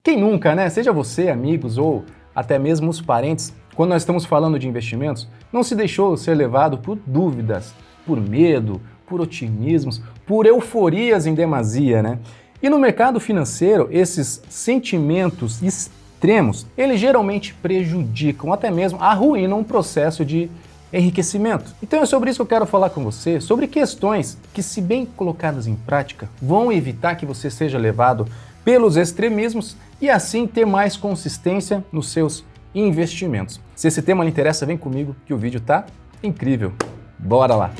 Quem nunca, né? Seja você, amigos ou até mesmo os parentes, quando nós estamos falando de investimentos, não se deixou ser levado por dúvidas, por medo, por otimismos, por euforias em demasia, né? E no mercado financeiro, esses sentimentos extremos, eles geralmente prejudicam, até mesmo arruinam um processo de enriquecimento. Então é sobre isso que eu quero falar com você, sobre questões que, se bem colocadas em prática, vão evitar que você seja levado pelos extremismos e assim ter mais consistência nos seus investimentos. Se esse tema lhe interessa, vem comigo que o vídeo tá incrível. Bora lá!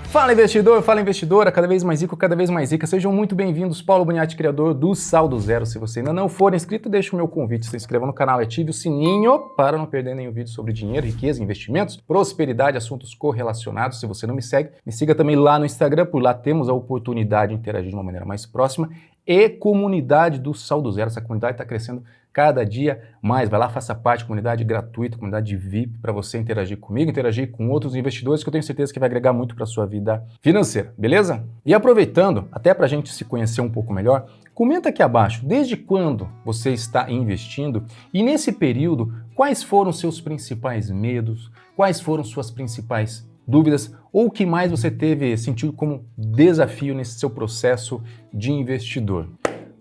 Fala investidor, fala investidora, cada vez mais rico, cada vez mais rica. Sejam muito bem-vindos, Paulo Boniati, criador do Saldo Zero. Se você ainda não for inscrito, deixa o meu convite, se inscreva no canal e ative o sininho para não perder nenhum vídeo sobre dinheiro, riqueza, investimentos, prosperidade, assuntos correlacionados. Se você não me segue, me siga também lá no Instagram, por lá temos a oportunidade de interagir de uma maneira mais próxima. E comunidade do Saldo Zero, essa comunidade está crescendo cada dia mais. Vai lá, faça parte, comunidade gratuita, comunidade VIP, para você interagir comigo, interagir com outros investidores que eu tenho certeza que vai agregar muito para a sua vida financeira, beleza? E aproveitando, até para a gente se conhecer um pouco melhor, comenta aqui abaixo, desde quando você está investindo e nesse período, quais foram seus principais medos, quais foram suas principais dúvidas ou o que mais você teve sentido como desafio nesse seu processo de investidor.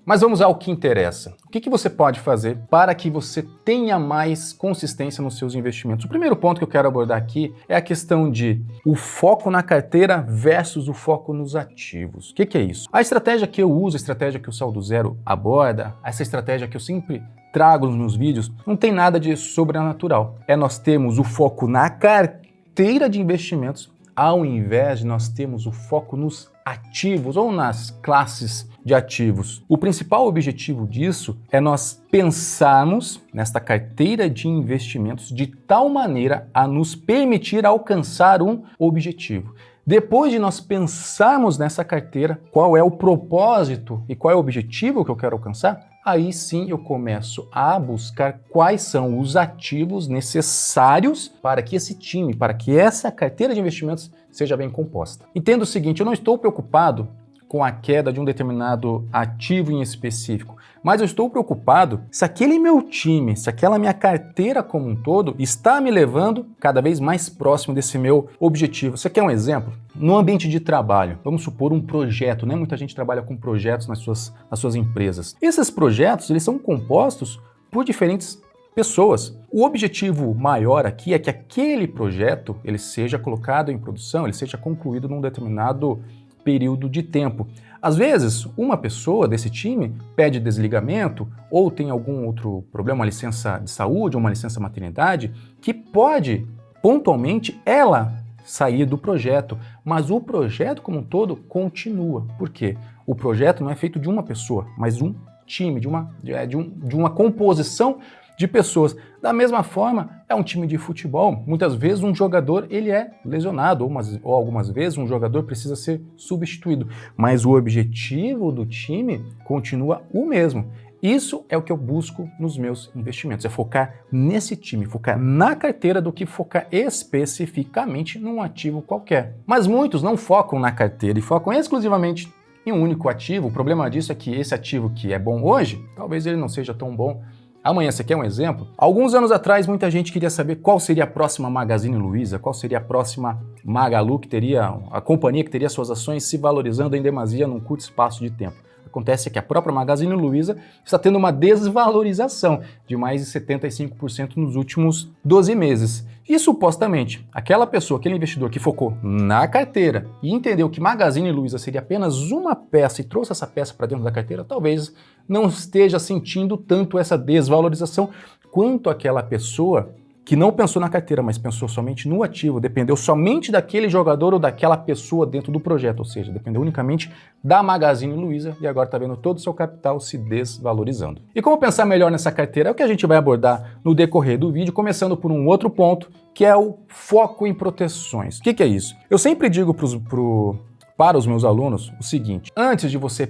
Mas vamos ao que interessa. O que você pode fazer para que você tenha mais consistência nos seus investimentos? O primeiro ponto que eu quero abordar aqui é a questão de o foco na carteira versus o foco nos ativos. O que é isso? A estratégia que eu uso, a estratégia que o Saldo Zero aborda, essa estratégia que eu sempre trago nos meus vídeos, não tem nada de sobrenatural. Nós temos o foco na carteira de investimentos, ao invés de nós termos o foco nos ativos ou nas classes de ativos. O principal objetivo disso é nós pensarmos nesta carteira de investimentos de tal maneira a nos permitir alcançar um objetivo. Depois de nós pensarmos nessa carteira, qual é o propósito e qual é o objetivo que eu quero alcançar, aí sim eu começo a buscar quais são os ativos necessários para que esse time, para que essa carteira de investimentos seja bem composta. Entenda o seguinte, eu não estou preocupado com a queda de um determinado ativo em específico, mas eu estou preocupado se aquele meu time, se aquela minha carteira como um todo está me levando cada vez mais próximo desse meu objetivo. Você quer um exemplo? No ambiente de trabalho, vamos supor um projeto, né? Muita gente trabalha com projetos nas suas empresas. Esses projetos, eles são compostos por diferentes pessoas. O objetivo maior aqui é que aquele projeto ele seja colocado em produção, ele seja concluído num determinado período de tempo. Às vezes, uma pessoa desse time pede desligamento ou tem algum outro problema, uma licença de saúde ou uma licença maternidade, que pode, pontualmente, ela sair do projeto, mas o projeto como um todo continua. Por quê? O projeto não é feito de uma pessoa, mas um time, de uma composição de pessoas. Da mesma forma, é um time de futebol. Muitas vezes um jogador ele é lesionado, ou algumas vezes um jogador precisa ser substituído. Mas o objetivo do time continua o mesmo. Isso é o que eu busco nos meus investimentos, é focar nesse time, focar na carteira do que focar especificamente num ativo qualquer. Mas muitos não focam na carteira e focam exclusivamente em um único ativo. O problema disso é que esse ativo que é bom hoje, talvez ele não seja tão bom amanhã. Você quer um exemplo? Alguns anos atrás, muita gente queria saber qual seria a próxima Magazine Luiza, qual seria a próxima Magalu, que teria a companhia que teria suas ações se valorizando em demasia num curto espaço de tempo. Acontece que a própria Magazine Luiza está tendo uma desvalorização de mais de 75% nos últimos 12 meses. E supostamente, aquela pessoa, aquele investidor que focou na carteira e entendeu que Magazine Luiza seria apenas uma peça e trouxe essa peça para dentro da carteira, talvez não esteja sentindo tanto essa desvalorização quanto aquela pessoa que não pensou na carteira, mas pensou somente no ativo, dependeu somente daquele jogador ou daquela pessoa dentro do projeto, ou seja, dependeu unicamente da Magazine Luiza e agora está vendo todo o seu capital se desvalorizando. E como pensar melhor nessa carteira é o que a gente vai abordar no decorrer do vídeo, começando por um outro ponto, que é o foco em proteções. O que é isso? Eu sempre digo para os meus alunos o seguinte: antes de você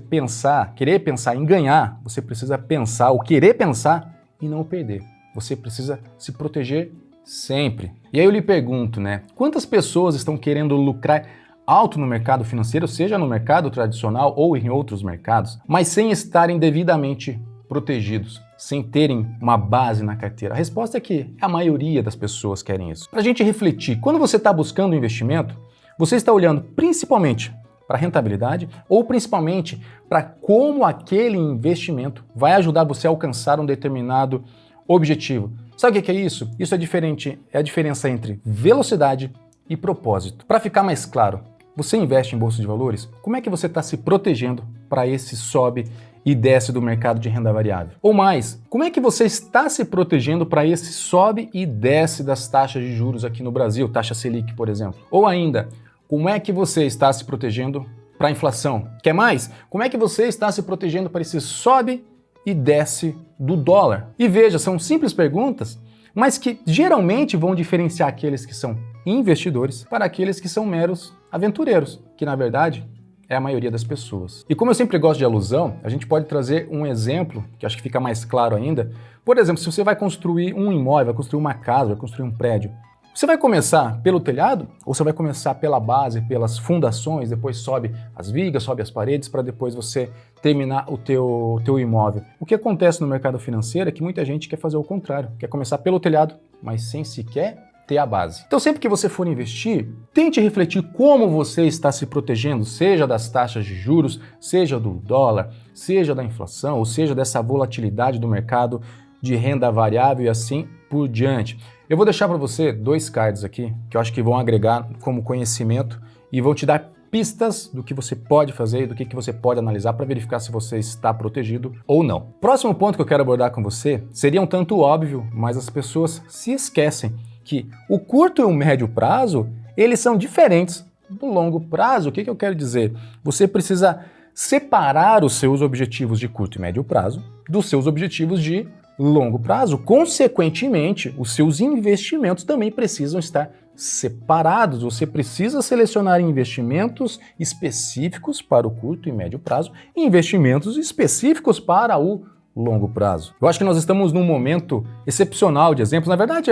querer pensar em ganhar, você precisa pensar ou querer pensar em não perder. Você precisa se proteger Sempre. E aí eu lhe pergunto, né? Quantas pessoas estão querendo lucrar alto no mercado financeiro, seja no mercado tradicional ou em outros mercados, mas sem estarem devidamente protegidos, sem terem uma base na carteira? A resposta é que a maioria das pessoas querem isso. Para a gente refletir, quando você está buscando um investimento, você está olhando principalmente para a rentabilidade ou principalmente para como aquele investimento vai ajudar você a alcançar um determinado objetivo. Sabe o que é isso? Isso é diferente, é a diferença entre velocidade e propósito. Para ficar mais claro, você investe em bolsa de valores? Como é que você está se protegendo para esse sobe e desce do mercado de renda variável? Ou mais, como é que você está se protegendo para esse sobe e desce das taxas de juros aqui no Brasil, taxa Selic, por exemplo? Ou ainda, como é que você está se protegendo para a inflação? Quer mais? Como é que você está se protegendo para esse sobe e desce do dólar? E veja, são simples perguntas, mas que geralmente vão diferenciar aqueles que são investidores para aqueles que são meros aventureiros, que na verdade é a maioria das pessoas. E como eu sempre gosto de alusão, a gente pode trazer um exemplo que acho que fica mais claro ainda. Por exemplo, se você vai construir um imóvel, vai construir uma casa, vai construir um prédio, você vai começar pelo telhado ou você vai começar pela base, pelas fundações, depois sobe as vigas, sobe as paredes para depois você terminar o teu imóvel? O que acontece no mercado financeiro é que muita gente quer fazer o contrário, quer começar pelo telhado, mas sem sequer ter a base. Então sempre que você for investir, tente refletir como você está se protegendo, seja das taxas de juros, seja do dólar, seja da inflação, ou seja dessa volatilidade do mercado de renda variável e assim por diante. Eu vou deixar para você 2 cards aqui que eu acho que vão agregar como conhecimento e vão te dar pistas do que você pode fazer e do que você pode analisar para verificar se você está protegido ou não. Próximo ponto que eu quero abordar com você seria um tanto óbvio, mas as pessoas se esquecem que o curto e o médio prazo, eles são diferentes do longo prazo. O que eu quero dizer? Você precisa separar os seus objetivos de curto e médio prazo dos seus objetivos de longo prazo. Consequentemente, os seus investimentos também precisam estar separados. Você precisa selecionar investimentos específicos para o curto e médio prazo e investimentos específicos para o longo prazo. Eu acho que nós estamos num momento excepcional de exemplos. Na verdade,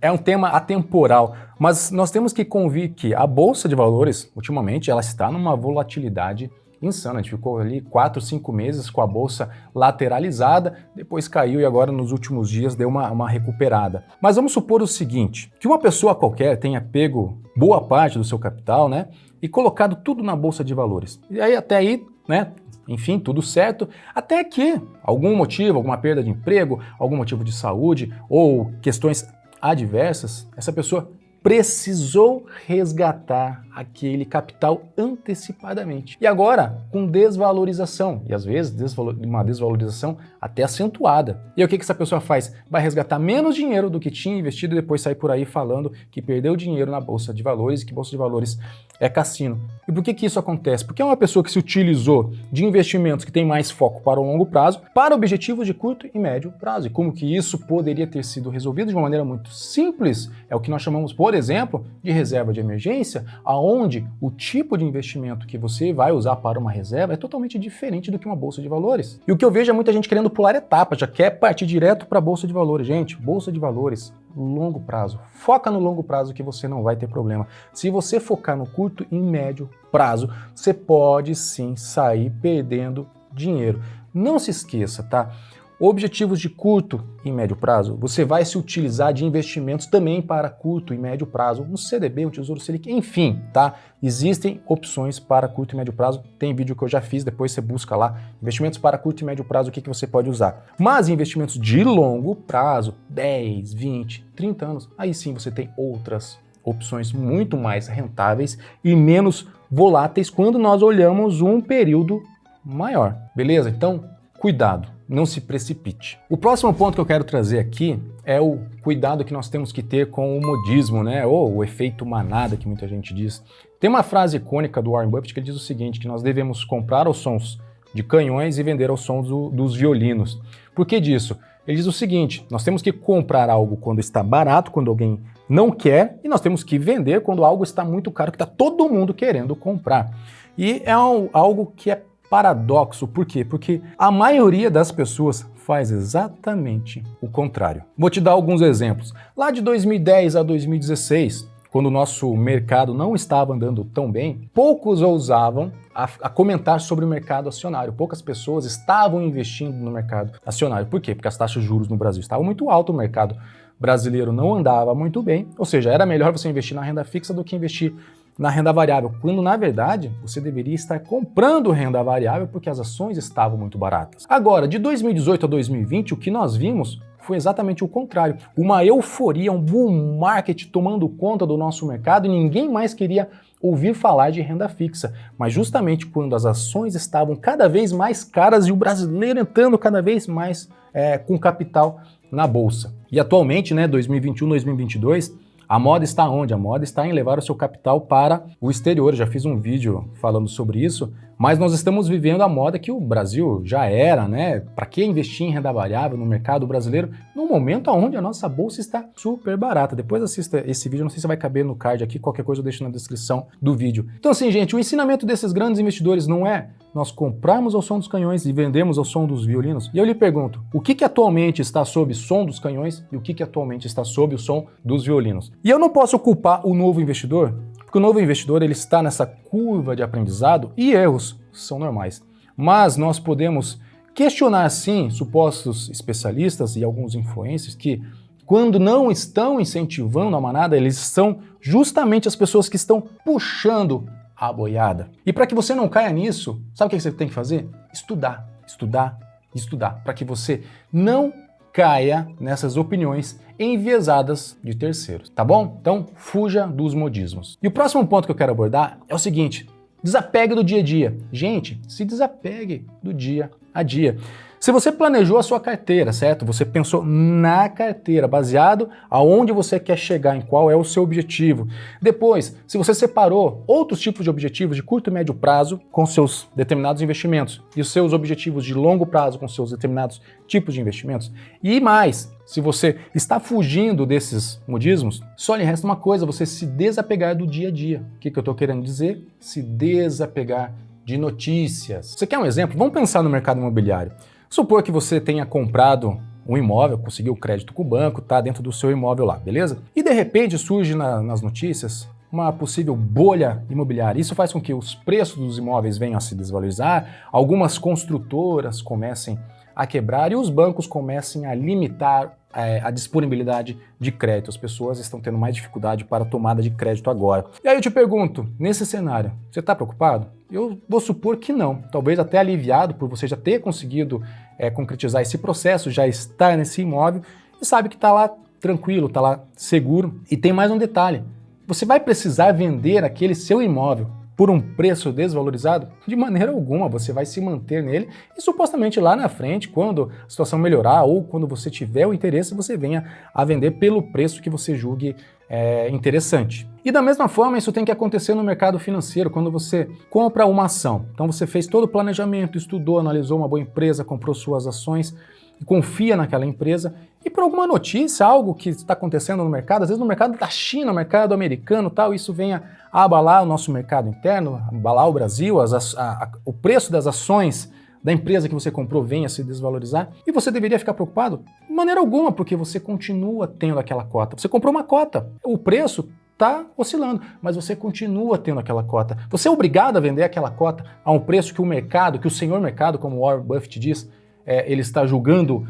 é um tema atemporal, mas nós temos que convir que a Bolsa de Valores, ultimamente, ela está numa volatilidade insana. A gente ficou ali 4, 5 meses com a bolsa lateralizada, depois caiu e agora nos últimos dias deu uma recuperada. Mas vamos supor o seguinte, que uma pessoa qualquer tenha pego boa parte do seu capital, né, e colocado tudo na Bolsa de Valores. E aí até aí, né, enfim, tudo certo, até que algum motivo, alguma perda de emprego, algum motivo de saúde ou questões adversas, essa pessoa precisou resgatar aquele capital antecipadamente. E agora, com desvalorização, e às vezes uma desvalorização até acentuada. E aí, o que essa pessoa faz? Vai resgatar menos dinheiro do que tinha investido e depois sai por aí falando que perdeu dinheiro na Bolsa de Valores e que Bolsa de Valores é cassino. E por que isso acontece? Porque é uma pessoa que se utilizou de investimentos que tem mais foco para o longo prazo, para objetivos de curto e médio prazo. E como que isso poderia ter sido resolvido de uma maneira muito simples? É o que nós chamamos, por exemplo, de reserva de emergência, aonde o tipo de investimento que você vai usar para uma reserva é totalmente diferente do que uma bolsa de valores. E o que eu vejo é muita gente querendo pular etapas, já quer partir direto para a bolsa de valores. Gente, bolsa de valores, longo prazo. Foca no longo prazo que você não vai ter problema. Se você focar no curto e médio prazo, você pode sim sair perdendo dinheiro. Não se esqueça, tá? Objetivos de curto e médio prazo, você vai se utilizar de investimentos também para curto e médio prazo, um CDB, um Tesouro Selic, enfim, tá? Existem opções para curto e médio prazo, tem vídeo que eu já fiz, depois você busca lá, investimentos para curto e médio prazo, o que você pode usar. Mas investimentos de longo prazo, 10, 20, 30 anos, aí sim você tem outras opções muito mais rentáveis e menos voláteis quando nós olhamos um período maior, beleza? Então, cuidado, não se precipite. O próximo ponto que eu quero trazer aqui é o cuidado que nós temos que ter com o modismo, né? Ou o efeito manada, que muita gente diz. Tem uma frase icônica do Warren Buffett que ele diz o seguinte, que nós devemos comprar aos sons de canhões e vender aos sons dos violinos. Por que disso? Ele diz o seguinte, nós temos que comprar algo quando está barato, quando alguém não quer, e nós temos que vender quando algo está muito caro, que está todo mundo querendo comprar. E é algo que é paradoxo. Por quê? Porque a maioria das pessoas faz exatamente o contrário. Vou te dar alguns exemplos. Lá de 2010 a 2016, quando o nosso mercado não estava andando tão bem, poucos ousavam a comentar sobre o mercado acionário. Poucas pessoas estavam investindo no mercado acionário. Por quê? Porque as taxas de juros no Brasil estavam muito altas, o mercado brasileiro não andava muito bem, ou seja, era melhor você investir na renda fixa do que investir na renda variável, quando na verdade você deveria estar comprando renda variável porque as ações estavam muito baratas. Agora, de 2018 a 2020, o que nós vimos foi exatamente o contrário. Uma euforia, um bull market tomando conta do nosso mercado e ninguém mais queria ouvir falar de renda fixa. Mas justamente quando as ações estavam cada vez mais caras e o brasileiro entrando cada vez mais com capital na bolsa. E atualmente, 2021, 2022, a moda está onde? A moda está em levar o seu capital para o exterior. Eu já fiz um vídeo falando sobre isso, mas nós estamos vivendo a moda que o Brasil já era, Para que investir em renda variável no mercado brasileiro no momento onde a nossa bolsa está super barata? Depois assista esse vídeo, não sei se vai caber no card aqui, qualquer coisa eu deixo na descrição do vídeo. Então assim, gente, o ensinamento desses grandes investidores não é nós comprarmos ao som dos canhões e vendemos ao som dos violinos. E eu lhe pergunto, o que atualmente está sob o som dos canhões e o que atualmente está sob o som dos violinos? E eu não posso culpar o novo investidor, porque o novo investidor ele está nessa curva de aprendizado e erros são normais. Mas nós podemos questionar sim supostos especialistas e alguns influencers que quando não estão incentivando a manada, eles são justamente as pessoas que estão puxando a boiada. E para que você não caia nisso, sabe o que você tem que fazer? Estudar, estudar, estudar, para que você não caia nessas opiniões enviesadas de terceiros, tá bom? Então, fuja dos modismos. E o próximo ponto que eu quero abordar é o seguinte: desapegue do dia a dia. Gente, se desapegue do dia a dia. Se você planejou a sua carteira, certo? Você pensou na carteira, baseado aonde você quer chegar, em qual é o seu objetivo. Depois, se você separou outros tipos de objetivos de curto e médio prazo com seus determinados investimentos e os seus objetivos de longo prazo com seus determinados tipos de investimentos. E mais, se você está fugindo desses modismos, só lhe resta uma coisa: você se desapegar do dia a dia. O que eu estou querendo dizer? Se desapegar de notícias. Você quer um exemplo? Vamos pensar no mercado imobiliário. Supor que você tenha comprado um imóvel, conseguiu crédito com o banco, tá dentro do seu imóvel lá, beleza? E de repente surge nas notícias uma possível bolha imobiliária. Isso faz com que os preços dos imóveis venham a se desvalorizar, algumas construtoras comecem a quebrar e os bancos comecem a limitar a disponibilidade de crédito. As pessoas estão tendo mais dificuldade para a tomada de crédito agora. E aí eu te pergunto, nesse cenário, você está preocupado? Eu vou supor que não. Talvez até aliviado por você já ter conseguido concretizar esse processo, já estar nesse imóvel e sabe que está lá tranquilo, está lá seguro. E tem mais um detalhe: você vai precisar vender aquele seu imóvel por um preço desvalorizado? De maneira alguma, você vai se manter nele e supostamente lá na frente, quando a situação melhorar ou quando você tiver o interesse, você venha a vender pelo preço que você julgue interessante. E da mesma forma, isso tem que acontecer no mercado financeiro, quando você compra uma ação. Então você fez todo o planejamento, estudou, analisou uma boa empresa, comprou suas ações, confia naquela empresa e por alguma notícia, algo que está acontecendo no mercado, às vezes no mercado da China, no mercado americano, tal, isso venha a abalar o nosso mercado interno, abalar o Brasil, o preço das ações da empresa que você comprou venha a se desvalorizar, e você deveria ficar preocupado? De maneira alguma, porque você continua tendo aquela cota. Você comprou uma cota, o preço está oscilando, mas você continua tendo aquela cota. Você é obrigado a vender aquela cota a um preço que o mercado, que o senhor mercado, como Warren Buffett diz, ele está julgando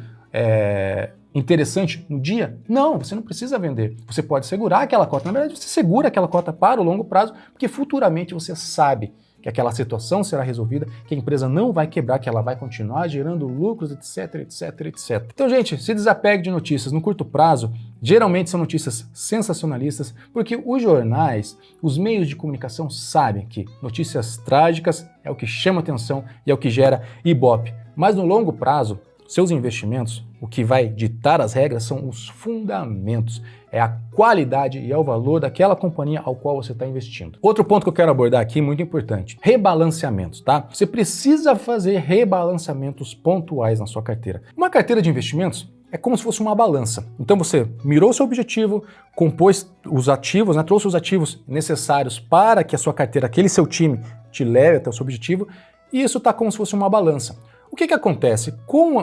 interessante no dia? Não, você não precisa vender. Você pode segurar aquela cota. Na verdade, você segura aquela cota para o longo prazo, porque futuramente você sabe que aquela situação será resolvida, que a empresa não vai quebrar, que ela vai continuar gerando lucros, etc, etc, etc. Então, gente, se desapegue de notícias no curto prazo. Geralmente são notícias sensacionalistas, porque os jornais, os meios de comunicação sabem que notícias trágicas é o que chama atenção e é o que gera ibope. Mas no longo prazo, seus investimentos, o que vai ditar as regras são os fundamentos, é a qualidade e é o valor daquela companhia ao qual você está investindo. Outro ponto que eu quero abordar aqui, muito importante, rebalanceamentos, tá? Você precisa fazer rebalanceamentos pontuais na sua carteira. Uma carteira de investimentos é como se fosse uma balança. Então você mirou seu objetivo, compôs os ativos, trouxe os ativos necessários para que a sua carteira, aquele seu time, te leve até o seu objetivo, e isso está como se fosse uma balança. O que acontece? Com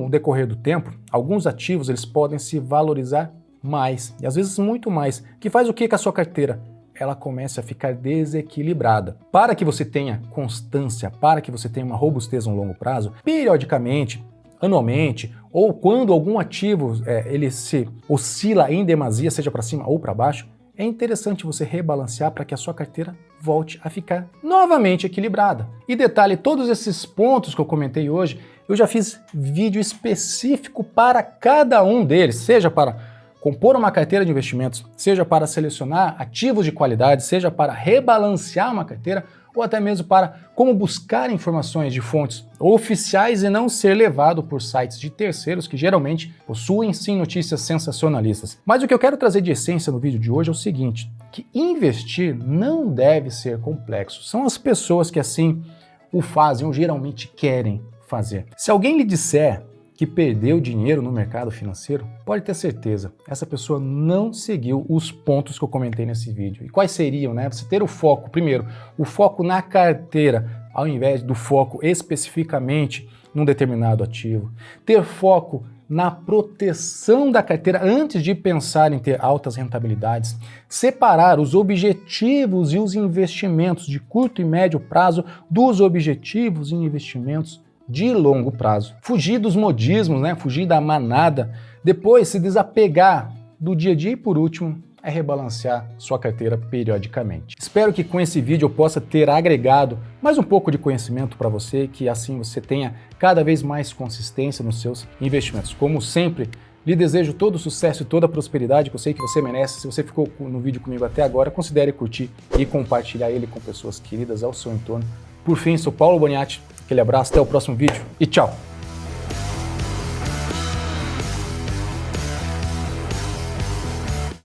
o decorrer do tempo, alguns ativos eles podem se valorizar mais, e às vezes muito mais, que faz o que com a sua carteira? Ela começa a ficar desequilibrada. Para que você tenha constância, para que você tenha uma robustez no longo prazo, periodicamente, anualmente, ou quando algum ativo ele se oscila em demasia, seja para cima ou para baixo, é interessante você rebalancear para que a sua carteira volte a ficar novamente equilibrada. E detalhe, todos esses pontos que eu comentei hoje, eu já fiz vídeo específico para cada um deles, seja para compor uma carteira de investimentos, seja para selecionar ativos de qualidade, seja para rebalancear uma carteira, ou até mesmo para como buscar informações de fontes oficiais e não ser levado por sites de terceiros que geralmente possuem sim notícias sensacionalistas. Mas o que eu quero trazer de essência no vídeo de hoje é o seguinte, que investir não deve ser complexo. São as pessoas que assim o fazem ou geralmente querem fazer. Se alguém lhe disser que perdeu dinheiro no mercado financeiro, pode ter certeza, essa pessoa não seguiu os pontos que eu comentei nesse vídeo. E quais seriam, né? Você ter o foco, primeiro, o foco na carteira, ao invés do foco especificamente num determinado ativo. Ter foco na proteção da carteira antes de pensar em ter altas rentabilidades. Separar os objetivos e os investimentos de curto e médio prazo dos objetivos e investimentos de longo prazo. Fugir dos modismos, né? Fugir da manada, depois se desapegar do dia a dia e por último é rebalancear sua carteira periodicamente. Espero que com esse vídeo eu possa ter agregado mais um pouco de conhecimento para você e que assim você tenha cada vez mais consistência nos seus investimentos. Como sempre, lhe desejo todo o sucesso e toda a prosperidade que eu sei que você merece. Se você ficou no vídeo comigo até agora, considere curtir e compartilhar ele com pessoas queridas ao seu entorno. Por fim, sou Paulo Boniati. Aquele abraço, até o próximo vídeo e tchau!